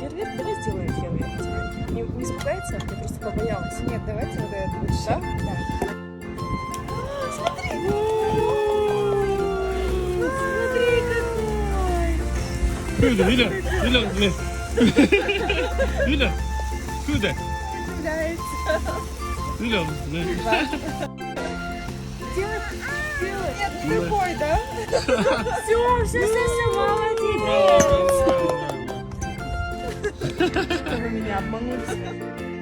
Фейерверк, давай сделаем фейерверк. Не испугается? Я просто побоялась. Нет, давайте вот это лучше. Да? Да. Смотри! Смотри, какой! Юля, куда? Юля, Делай. Нет, другой, да? Все, молодец! Вы меня обманули.